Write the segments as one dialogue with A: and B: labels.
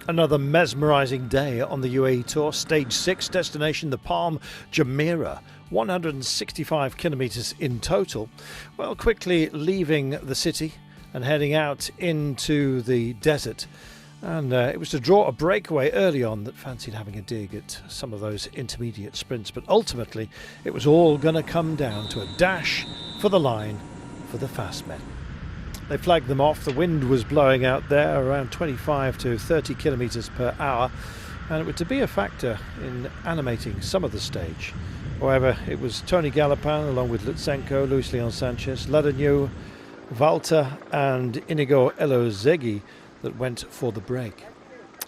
A: Another mesmerising day on the UAE Tour. Stage 6, destination the Palm Jumeirah, 165 kilometres in total. Well, quickly leaving the city and heading out into the desert. And it was to draw a breakaway early on that fancied having a dig at some of those intermediate sprints. But ultimately, it was all going to come down to a dash for the line for the fast men. They flagged them off. The wind was blowing out there around 25 to 30 kilometres per hour, and it was to be a factor in animating some of the stage. However, it was Tony Galopin along with Lutsenko, Luis Leon Sanchez, Ladagnou, Walter and Inigo Elozegui that went for the break.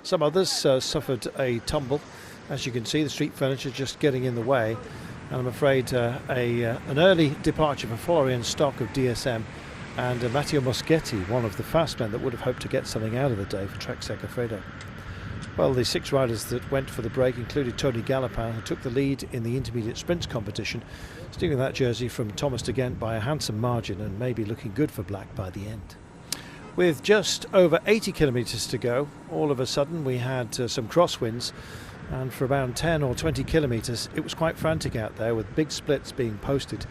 A: Some others suffered a tumble. As you can see, the street furniture just getting in the way, and I'm afraid an early departure for Florian Stock of DSM and Matteo Moschetti, one of the fast men that would have hoped to get something out of the day for Trek Segafredo. Well, the 6 riders that went for the break included Tony Galopin, who took the lead in the intermediate sprints competition, stealing that jersey from Thomas de Gendt by a handsome margin and maybe looking good for black by the end. With just over 80 kilometres to go, all of a sudden we had some crosswinds, and for about 10 or 20 kilometres it was quite frantic out there with big splits being posted.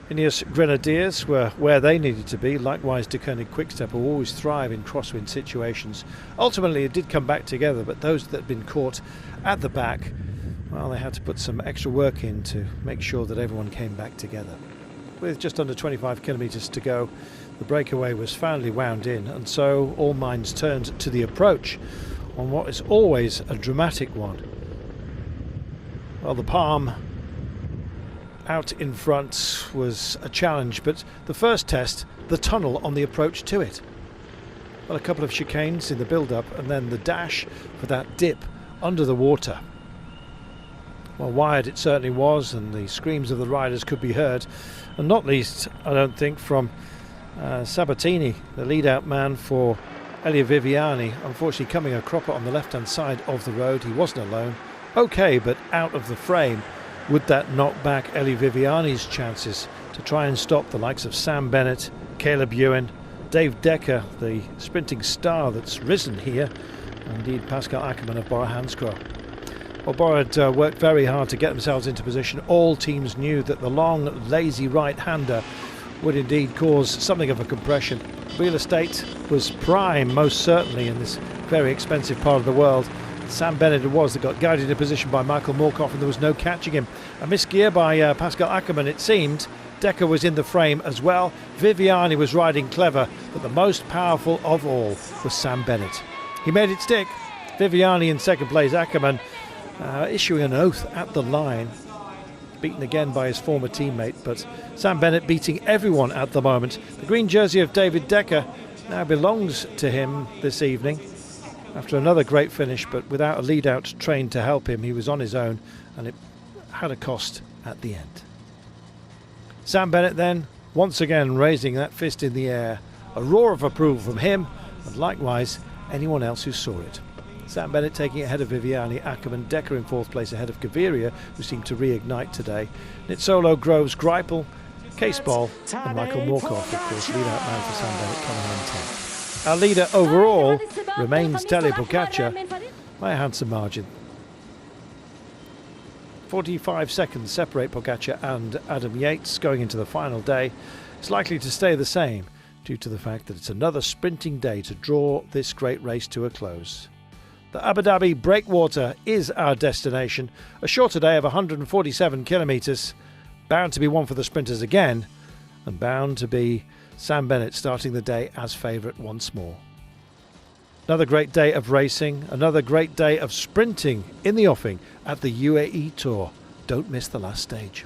A: Ineos Grenadiers were where they needed to be, likewise De Koenig Quickstep, who always thrive in crosswind situations. Ultimately it did come back together, but those that had been caught at the back, well, they had to put some extra work in to make sure that everyone came back together. With just under 25 kilometres to go, the breakaway was finally wound in, and so all minds turned to the approach on what is always a dramatic one. Well, the Palm out in front was a challenge, but the first test, the tunnel on the approach to it. Well, a couple of chicanes in the build-up and then the dash for that dip under the water. Well, wired it certainly was, and the screams of the riders could be heard, and not least, I don't think, from Sabatini, the lead-out man for Elia Viviani, unfortunately coming a cropper on the left-hand side of the road. He wasn't alone. Okay, but out of the frame. Would that knock back Elia Viviani's chances to try and stop the likes of Sam Bennett, Caleb Ewan, Dave Decker, the sprinting star that's risen here, and indeed Pascal Ackermann of Bora-Hansgrohe? Well, Bora had worked very hard to get themselves into position. All teams knew that the long, lazy right-hander would indeed cause something of a compression. Real estate was prime, most certainly, in this very expensive part of the world. Sam Bennett it was that got guided into position by Michael Moorcock, and there was no catching him. A missed gear by Pascal Ackermann, it seemed. Decker was in the frame as well. Viviani was riding clever, but the most powerful of all was Sam Bennett. He made it stick. Viviani in second place, Ackermann issuing an oath at the line. Beaten again by his former teammate, but Sam Bennett beating everyone at the moment. The green jersey of David Decker now belongs to him this evening. After another great finish, but without a lead-out train to help him, he was on his own, and it had a cost at the end. Sam Bennett then, once again raising that fist in the air. A roar of approval from him, and likewise anyone else who saw it. Sam Bennett taking it ahead of Viviani, Ackermann, Decker in fourth place ahead of Gaviria, who seemed to reignite today. Nitzolo, Groves, Greipel, Case Ball, and Michael Moorcock, of course, lead-out man for Sam Bennett, coming home 10th. Our leader overall remains Tadej Pogačar by a handsome margin. 45 seconds separate Pogačar and Adam Yates going into the final day. It's likely to stay the same due to the fact that it's another sprinting day to draw this great race to a close. The Abu Dhabi Breakwater is our destination. A shorter day of 147 kilometres, bound to be one for the sprinters again, and bound to be Sam Bennett starting the day as favourite once more. Another great day of racing, another great day of sprinting in the offing at the UAE Tour. Don't miss the last stage.